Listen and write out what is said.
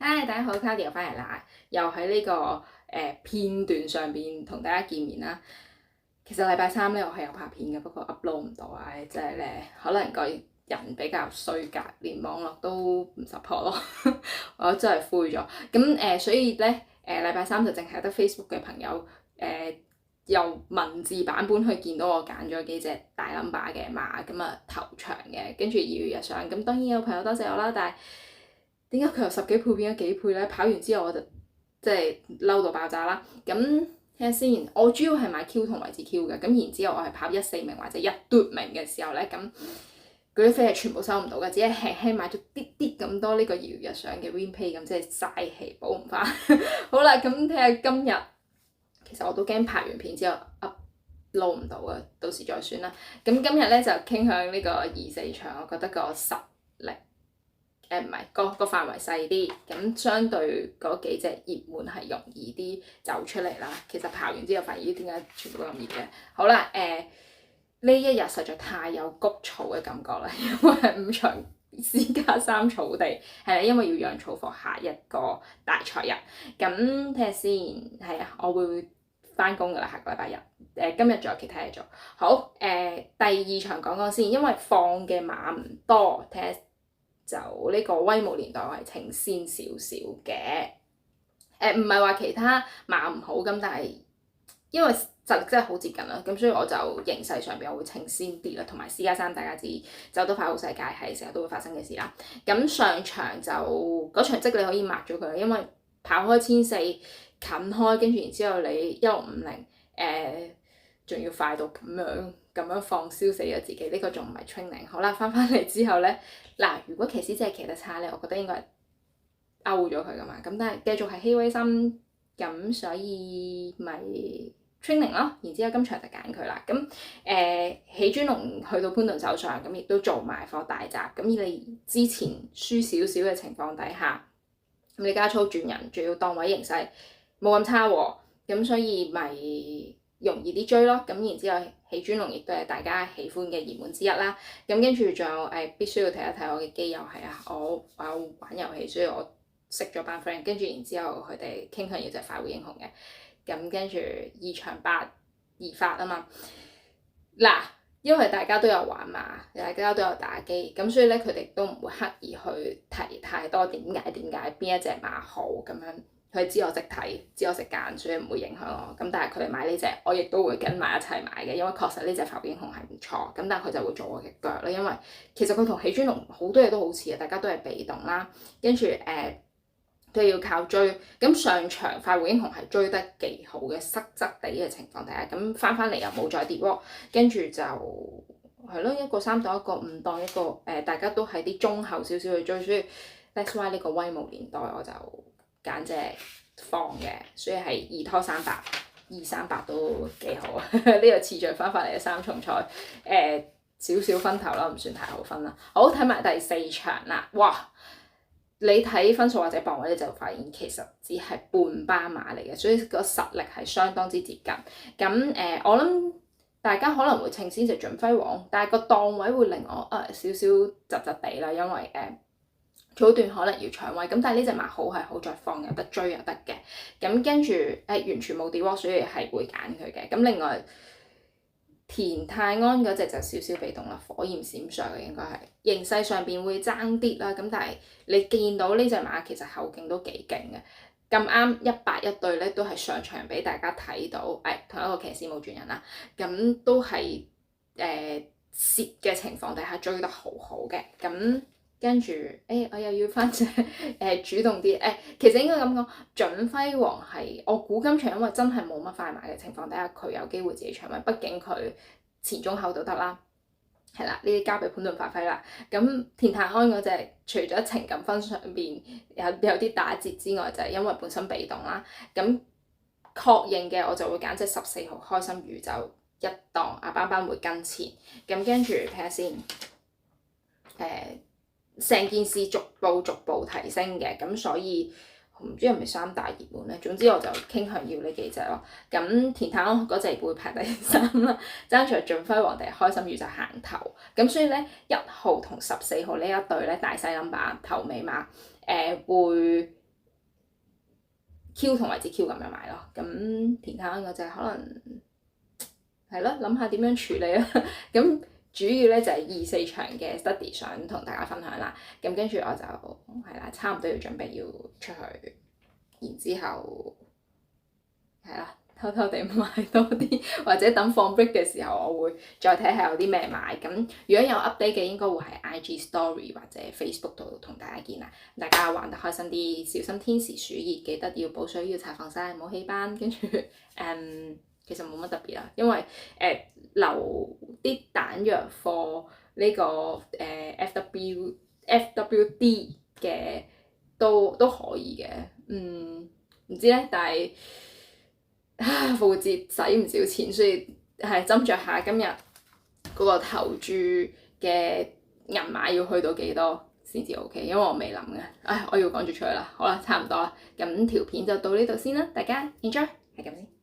大家好，Claudia 又翻嚟啦，又喺呢、個片段上邊同大家見面啦。其實禮拜三咧，我係有拍片嘅，不過 upload 唔到啊，即係咧可能個人比較衰格，連網絡都唔 support 咯，我真係灰咗。咁所以咧禮拜三就淨係得 Facebook 嘅朋友由文字版本去見到我揀咗幾隻大 number 嘅馬，咁啊頭場嘅，跟住2月日上，咁當然有朋友多謝我啦，但係點解佢由10幾倍變咗幾倍咧？跑完之後我就即係嬲到爆炸啦！咁睇下先，我主要係買 Q 同位置 Q 嘅，咁然之後我係跑14名或者1嘟名嘅時候咧，咁嗰啲飛係全部收唔到嘅，只係輕輕買咗啲啲咁多呢個2月日上嘅 win pay，咁即係嘥氣補唔翻。好啦，咁睇下今日，其實我都驚拍完片之後 upload 唔到啊，到時再算啦。咁今日咧就傾向呢個2、4場，我覺得個實力。唔係個範圍細啲，咁相對嗰幾隻熱門係容易啲走出嚟啦。其實跑完之後發現點解全部都咁熱嘅？好啦，呢一日實在太有谷草嘅感覺啦，因為係5場私家3草地，係啦，因為要養草放下一個大賽日。咁睇下先，係啊，我會翻工噶啦，下個禮拜日。今日仲有其他嘢做。好，第2場講講先，因為放嘅馬唔多，睇下。就呢個威武年代我係稱先少少嘅，唔係話其他馬唔好咁，但係因為實力真係好接近啦，咁所以我就形勢上邊我會稱先啲啦，同埋私家3大家知走得快好世界係成日都會發生嘅事啦。咁上場就嗰場即你可以抹咗佢，因為跑開1400近開，跟住然之後你1650仲要快到咁樣放燒死咗自己，呢個仲唔係 training。好啦，翻嚟之後咧，嗱，如果騎師真係騎得差咧，我覺得應該係 out 咗佢噶嘛。咁但係繼續係希威森，咁所以咪 training 咯。然之後今場就揀佢啦。咁喜尊龍去到潘頓手上，咁亦都做埋課大閘。咁你之前輸少少嘅情況底下，咁你加粗轉人，仲要檔位形勢冇咁差喎，咁所以咪容易啲追咯，咁然之後喜尊龍亦都係大家喜歡嘅熱門之一啦。咁跟住仲有必須要睇一睇我嘅基友係啊，我有玩遊戲，所以我識咗班 friend，跟住然之後佢哋傾向要隻快活英雄嘅。咁跟住2場8二發啊嘛。嗱，因為大家都有玩嘛，大家都有打機，咁所以咧佢哋都唔會刻意去提太多點解邊一隻馬好咁樣。佢知我識睇，知我識揀，所以唔會影響我。咁但係佢哋買呢隻，我亦都會跟埋一齊買嘅，因為確實呢隻快活英雄係唔錯。咁但係佢就會做我嘅腳啦，因為其實佢同喜尊龍好多嘢都好似嘅，大家都係被動啦，跟住都要靠追。咁上場快活英雄係追得幾好嘅，塞側地嘅情況底下，咁翻嚟又冇再跌喎，跟住就係咯，一個3檔，一個5檔，一個大家都係啲中後少少去追，所以 that's why 呢個威武年代我就揀隻放嘅，所以係2拖300，238都幾好啊！呢個次序翻嚟嘅3重賽，少少分頭啦，唔算太好分啦。好，睇埋第4場啦，哇！你睇分數或者磅位你就發現其實只係半巴馬嚟嘅，所以個實力係相當之接近。咁我諗大家可能會稱先隻準輝煌，但係個檔位會令我少少窒窒地啦，因為早段可能要搶位，咁但係呢隻馬好係好在放有得追又得嘅，咁跟住完全冇跌喎，所以係會揀佢嘅。咁另外田泰安嗰隻就少少被動啦，火焰閃爍嘅應該係形勢上邊會爭啲啦，咁但係你見到呢隻馬其實後勁都幾勁嘅，咁啱181對咧都係上場俾大家睇到，同一個騎師冇轉人啦，咁都係蝕嘅情況底下追得好好嘅，咁。跟住，我又要翻隻主動啲，其實應該咁講，準輝煌係我估今場因為真係冇乜快馬嘅情況底下，佢有機會自己搶位，畢竟佢前中後都得啦，係啦，呢啲交俾潘頓發揮啦。咁田泰安嗰隻除咗情感分上邊有啲打折之外，就係因為本身被動啦。咁確認嘅我就會揀隻14號開心宇宙1檔，阿班會跟前。咁跟住睇下先，成件事逐步提升嘅，咁所以唔知係咪3大熱門咧？總之我就傾向要呢幾隻咯。咁田泰安嗰隻會排第3啦，爭在準輝煌定係開心宇宙行頭。咁所以咧1號同14號呢一對咧大細 number 頭尾馬會 Q 同位置 Q 咁樣買咯。咁田卡嗰隻可能係咯，諗下點樣處理啦。咁主要咧就係2、4場嘅 study 想同大家分享啦。咁跟住我就係啦，差唔多要準備要出去，然之後係啦，偷偷地買多啲，或者等放 break 嘅時候，我會再睇下有啲咩買。咁如果有 update 嘅，應該會喺 IG Story 或者 Facebook 度同大家見啦。大家玩得開心啲，小心天時暑熱，記得要補水，要搽防曬，唔好起斑。跟住其實冇乜特別啦，因為留啲彈藥貨呢個FWD 嘅都可以嘅。唔知咧，但係復活節使唔少錢，所以係斟酌下今日嗰個投注嘅銀碼要去到幾多先至 OK，因為我未諗嘅。我要趕住出去啦，好啦，差唔多啦，咁條片就到呢度先啦，大家 enjoy，係咁先。